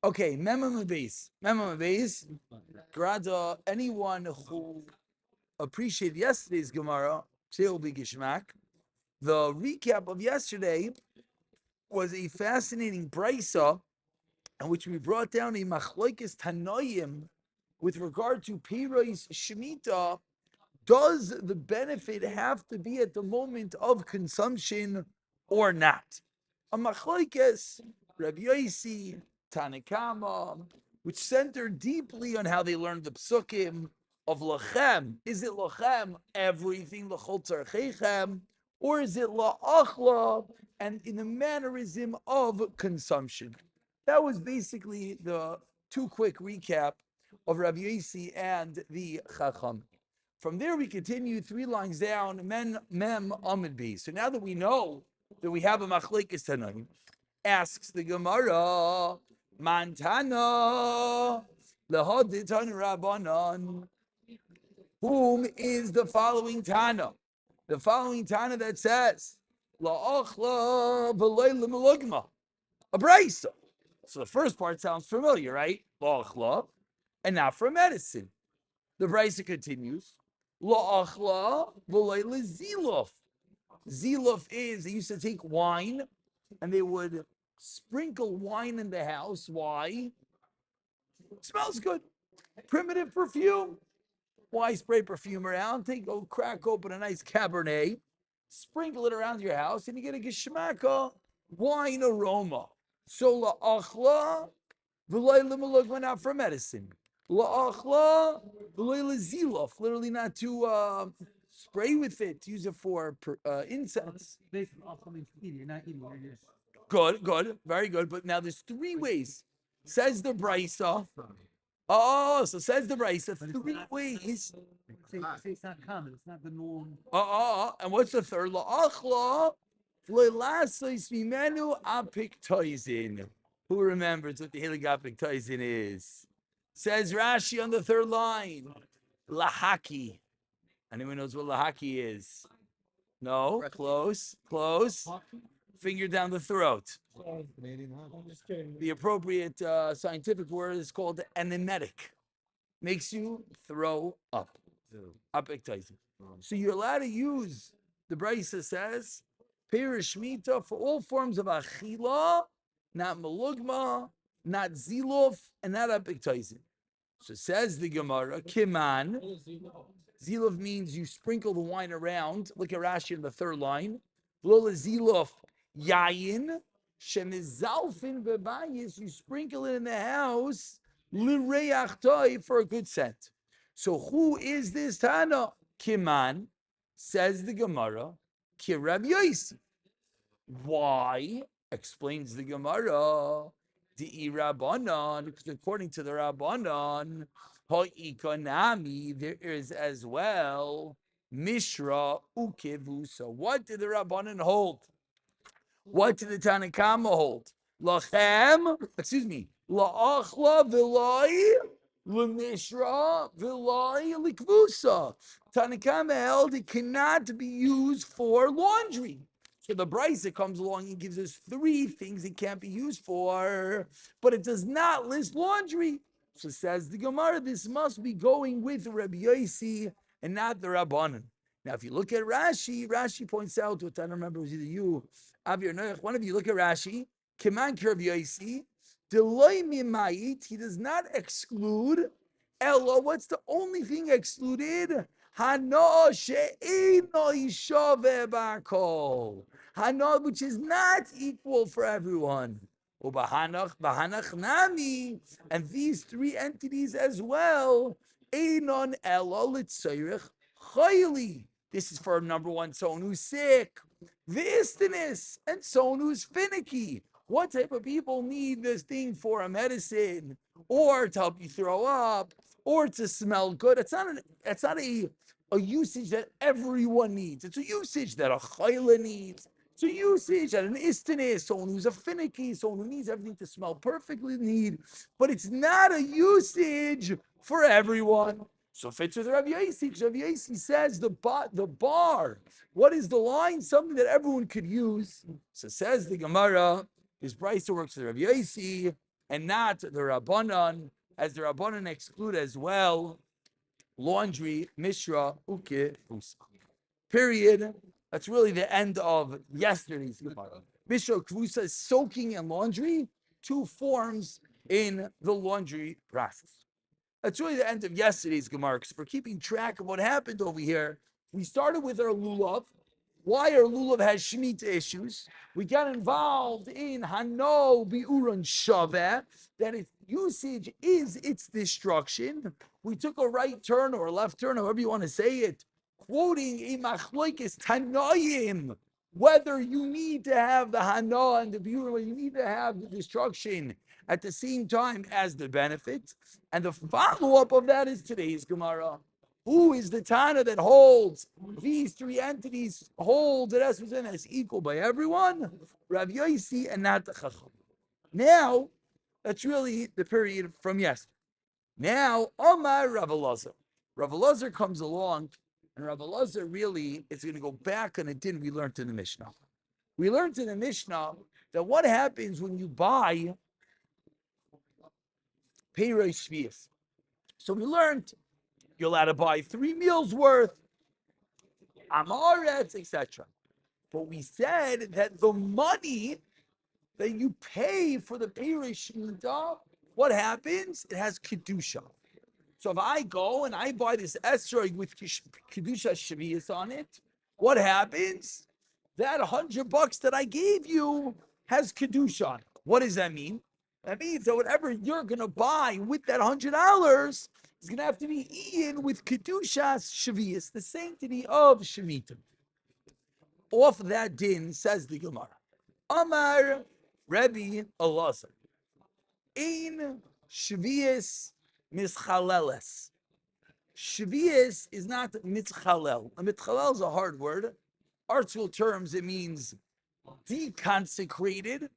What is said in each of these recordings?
Okay, Memam Beis. Grada, anyone who appreciated yesterday's Gemara, today will be Gishmak. The recap of yesterday was a fascinating brisa in which we brought down a machloikis tanoim with regard to Pirois Shemitah. Does the benefit have to be at the moment of consumption or not? A machloikis, Rabbi Yosi, Tanakama, which center deeply on how they learned the psukim of lachem. Is it lachem everything l'chol tzarchechem, or is it la'achla and in the mannerism of consumption? That was basically the two quick recap of Rabbi Yosi and the Chacham. From there, we continue 3 lines down, mem amid b. So now that we know that we have a machlekes tanaim, asks the Gemara, Mantana lehaditan rabbanan. Whom is the following Tana? The following Tana that says, la'achla v'lei l'melugma, a brisa. So the first part sounds familiar, right? La'achla, and not for medicine. The brisa continues, la'achla v'lei l'zilof. Zilof is, they used to take wine and they would sprinkle wine in the house. Why? It smells good. Primitive perfume. Why spray perfume around? Crack open a nice Cabernet, sprinkle it around your house, and you get a geshmaka wine aroma. So la'achla v'lei l'melugma, not for medicine. La'achla v'lei l'zilof, literally not to spray with it, to use it for incense. Good, very good. But now there's 3 ways. Says the brisa. Oh, so says the brisa, 3 ways. It's not common. It's not the norm. And what's the third? La'achla v'leilasos mimenu apiktoizin. Who remembers what the hilig apiktoizin is? Says Rashi on the 3rd line. Lahaki. Anyone knows what lahaki is? No? Close. Finger down the throat. The appropriate scientific word is called anemetic. Makes you throw up. Apictizing. So you're allowed to use, the brisa says, Pirish Shmita for all forms of achila, not melugma, not zilof, and not apictizing. So says the Gemara, Kiman. Zilof means you sprinkle the wine around. Look at Rashi in the 3rd line. V'lo zilof yayin shemizalfin bebayis. You sprinkle it in the house l'reach toy, for a good scent. So who is this Tana? Kiman, says the Gemara. Ki Rabbi Yosi. Why? Explains the Gemara. The Rabbanan, because according to the Rabbanan, Ha'ikonomi, there is as well Mishra Ukevusa. What did the Rabbanan hold? What did the Tanakama hold? La'achla v'lai l'mishra v'lai l'kvusa. Tanakama held it cannot be used for laundry. So the brisa comes along and gives us 3 things it can't be used for, but it does not list laundry. So says the Gemara, this must be going with Rabbi Yosi and not the Rabbanan. Now, if you look at Rashi, Rashi points out, what I don't remember, it was either you, Avi or Noach, one of you look at Rashi, Kiman ki Rabbi Yosi, Deloi mimayit, he does not exclude, Ella, what's the only thing excluded? Hana she'ino yishave ba'kol. Hana, which is not equal for everyone. Bahanach nami, and these 3 entities as well. Einon elo litzayrich chayli. This is for number 1, someone who's sick. Vistinis, and someone who's finicky. What type of people need this thing for a medicine, or to help you throw up, or to smell good? It's not a usage that everyone needs. It's a usage that a chayla needs. It's a usage that an istanis, someone who's a finicky, someone who needs everything to smell perfectly, need. But it's not a usage for everyone. So fits with Rabbi Yosi. Rabbi Yosi says the bar. What is the line? Something that everyone could use. So says the Gemara. His brisa works with Rabbi Yosi and not the Rabbanan, as the Rabbanan exclude as well laundry, Mishra, Uke, Fusa. Period. That's really the end of yesterday's Gemara. Mishra Kvusa is soaking and laundry, two forms in the laundry process. That's really the end of yesterday's Gemara. Because for keeping track of what happened over here, we started with our lulav. Why our lulav has shemitah issues? We got involved in Hano Bi'uran Shaveh, that its usage is its destruction. We took a right turn or a left turn, however you want to say it, quoting a machloikis Tanoim, whether you need to have the Hana and the Bi'uran, you need to have the destruction at the same time as the benefit. And the follow-up of that is today's Gemara. Who is the Tana that holds these three entities, holds it as equal by everyone? Rav Yosi and not the Chacham. Now, that's really the period from yesterday. Now, Omar Rav Elazar. Rav Elazar comes along, and Rav Elazar really is going to go back on a din we learned in the Mishnah. We learned in the Mishnah that what happens when you buy Peirei Shvius. So we learned you're allowed to buy 3 meals worth, Amaretz, etc. But we said that the money that you pay for the Peirei Shemitah, what happens? It has Kedusha. So if I go and I buy this esrog with Kedusha Shvius on it, what happens? That $100 that I gave you has Kedusha on it. What does that mean? That means that whatever you're going to buy with that $100 is going to have to be eaten with Kedushas Shvius, the sanctity of Shemitah. Off that din, says the Gemara, Amar Rebbe Elazar, Ein Shvius Mischaleles. Shvius is not mitzchalel. A mitzchalel is a hard word. Article terms, it means deconsecrated.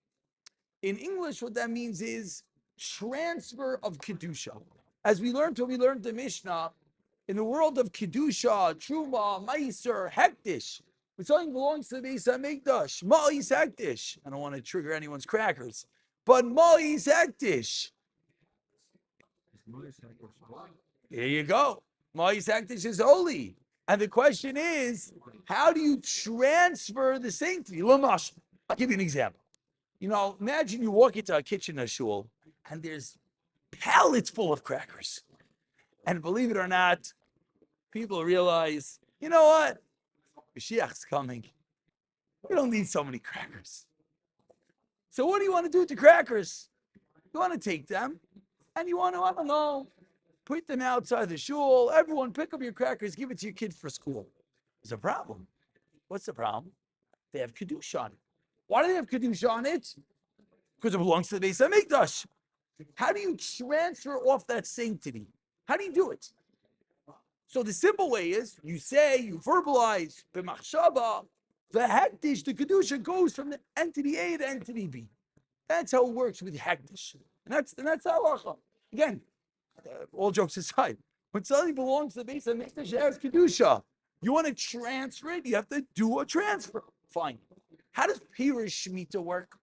In English, what that means is transfer of Kedusha. As we learned when we learned the Mishnah, in the world of Kedusha, Truma, Meiser, Hektish, when something belongs to the Beis HaMikdash, Ma'is Hektish. I don't want to trigger anyone's crackers, but Ma'is Hektish. Here you go. Ma'is Hektish is holy. And the question is, how do you transfer the sanctity? Lamash. I'll give you an example. You know, imagine you walk into a kitchen or shul, and there's pallets full of crackers. And believe it or not, people realize, you know what? Mashiach's coming. We don't need so many crackers. So what do you want to do with the crackers? You want to take them, and you want to, I don't know, put them outside the shul. Everyone pick up your crackers, give it to your kid for school. There's a problem. What's the problem? They have Kedusha on it. Why do they have Kedusha on it? Because it belongs to the Beis HaMikdash. How do you transfer off that sanctity? How do you do it? So the simple way is, you say, you verbalize, b'machshava, the hektish, the Kedusha goes from the entity A to entity B. That's how it works with hektish. And that's halacha. Again, all jokes aside, when something belongs to the Beis HaMikdash, it has Kedusha. You want to transfer it, you have to do a transfer. Fine. How does Peirei Shemitah work?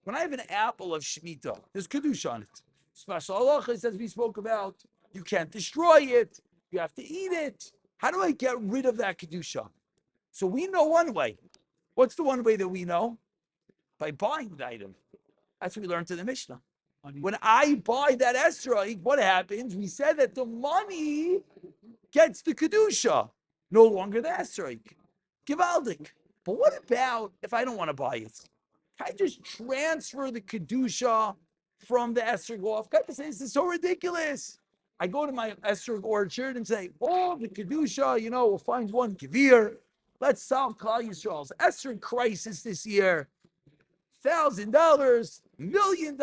When I have an apple of Shemitah, there's Kedusha on it. Special halachas, as we spoke about, you can't destroy it. You have to eat it. How do I get rid of that Kedusha? So we know one way. What's the one way that we know? By buying the item. That's what we learned in the Mishnah. When I buy that esrog, what happens? We said that the money gets the Kedusha, no longer the esrog. Givaldik. But what about if I don't want to buy it? Can I just transfer the Kedusha from the esrog off? Can I say, this is so ridiculous. I go to my esrog orchard and say, oh, the Kedusha, we'll find one Kavir. Let's solve Klal Yisrael's esrog crisis this year. $1,000, $1 million.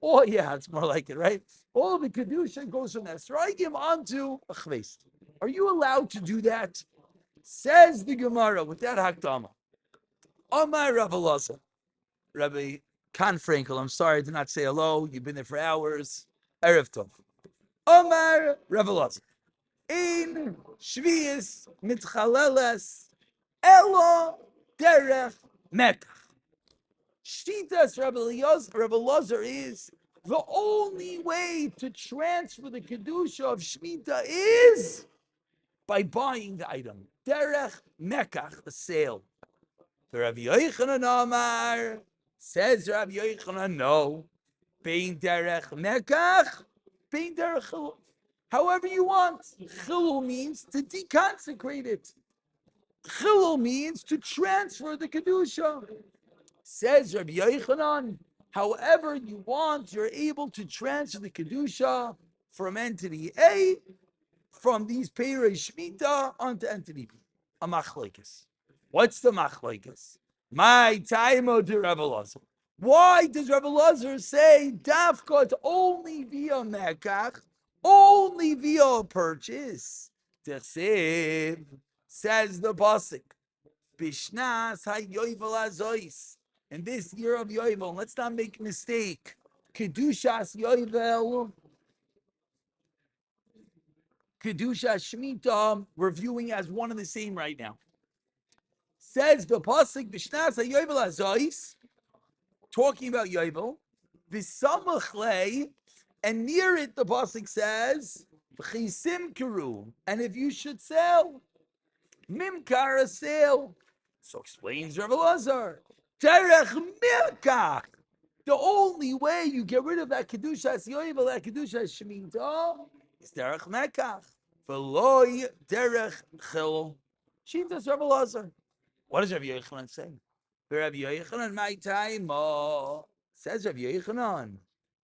Oh, yeah, it's more like it, right? All the Kedusha goes from esrogim onto a chveist. Are you allowed to do that? Says the Gemara with that hakdama. Amar Rav Elazar. Rabbi Khan Frankel, I'm sorry I did not say hello. You've been there for hours. Erev Tov. Amar Rav Elazar. Ein Shvius mitchaleles elo derech metach. Shtitas Rav Elazar is The only way to transfer the kedusha of Shemitah is by buying the item. Derech mekach, the sale. The Rabbi Yochanan Amar says Rabbi Yochanan, no. Bein derech mekach, bein derech chilul. However you want. Chilul means to deconsecrate it. Chilul means to transfer the kedusha. Says Rabbi Yochanan, however you want, you're able to transfer the kedusha from entity A, from these Peirei Shemitah onto entity B. A machlokes. What's the machlokes? My taimo to Rebbe Lazar. Why does Rebbe Lazar say dafka it's only via mekach, only via a purchase? Tersev, says the pasuk. Bishnas hayovel azois. In this year of Yovel, let's not make a mistake. Kedushas Yovel, Kedushas Shemitah, we're viewing as one and the same right now. Says the pasuk Bishnas hayovel azois, talking about Yovel. V'samachlei, and near it the pasuk says V'chisim keru, and if you should sell, Mimkar, a sale. So explains Rav Elazar. Derech Mirkach. The only way you get rid of that Kedushas Yovel, that Kedushas Shemitah, is Derech Mekach. V'loi Derech Chil. Shintas Rav Elazar. What does Rav Yochanan say? Rav Yochanan, my time, says Rav Yochanan.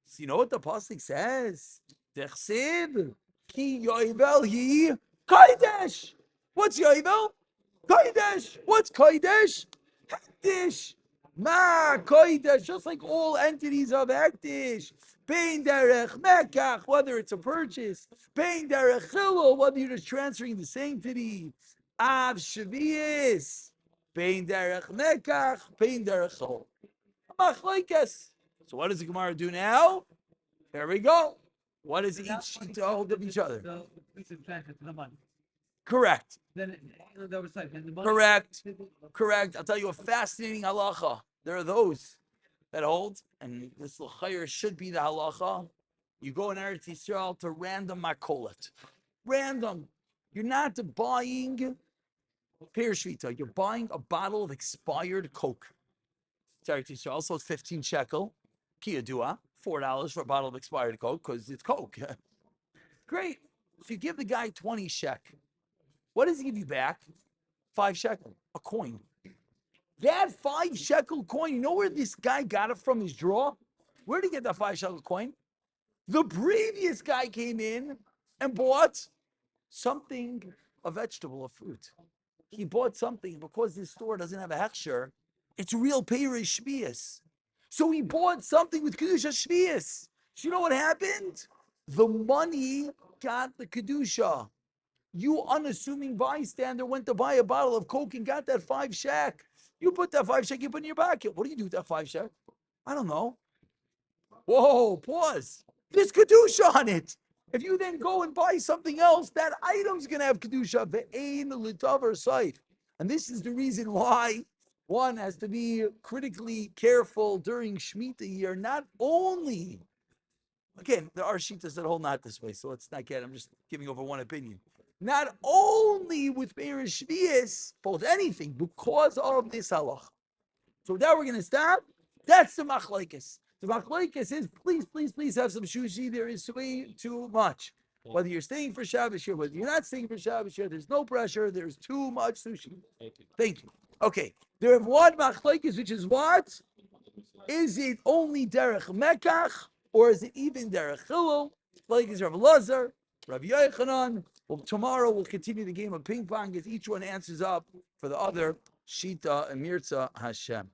So you know what the pasuk says? Dechsiv ki Yovel hi Kodesh. What's Yovel? Kodesh. What's Kodesh? Hektish. Ma Kodesh. Just like all entities of Hektish. Bein derech mekach, whether it's a purchase. Bein derech chilul, whether you're just transferring the sanctity. Av Shavias. Bein derech mekach. Bein derech chilul. Machlokes. So what does the Gemara do now? Here we go. What does each shita hold of each other? The piece of transfer to the money. Correct. Then the other side, then the money. Correct. Correct. I'll tell you a fascinating halacha. There are those that hold, and this l'chayr should be the halacha. You go in Eretz Yisrael to random makolet. Random. You're not buying pear shvita. You're buying a bottle of expired Coke. It's Eretz Yisrael, so it's 15 shekel. Kiyadua, $4 for a bottle of expired Coke because it's Coke. Great. So you give the guy 20 shek. What does he give you back? 5 shekel, a coin. That 5 shekel coin, you know where this guy got it from his drawer? Where did he get that 5 shekel coin? The previous guy came in and bought something, a vegetable, a fruit. He bought something because this store doesn't have a hechsher. It's real Peirei Shvius. So he bought something with Kedusha Shvius. So you know what happened? The money got the Kedusha. You unassuming bystander went to buy a bottle of Coke and got that 5 shek. You put that 5 shek, you put in your pocket. What do you do with that 5 shek? I don't know. Whoa, pause. There's Kedusha on it. If you then go and buy something else, that item's going to have Kedusha. Ve'ein l'tavar saif. And this is the reason why one has to be critically careful during Shemitah year. Not only, again, there are shitas that hold not this way, so let's not get, I'm just giving over one opinion. Not only with Be'er Shvius, both anything, because of this halach. So now we're going to stop. That's the machlokes. The machlokes is, please have some sushi. There is way too much. Whether you're staying for Shabbos here, whether you're not staying for Shabbos here, there's no pressure. There's too much sushi. Thank you. Okay. There is one machlokes, which is what? Is it only derech mekach, or is it even derech chilul? Like is Rav Elazar, Rav Yochanan. Well, tomorrow we'll continue the game of ping pong as each one answers up for the other. Shita and Mirza Hashem.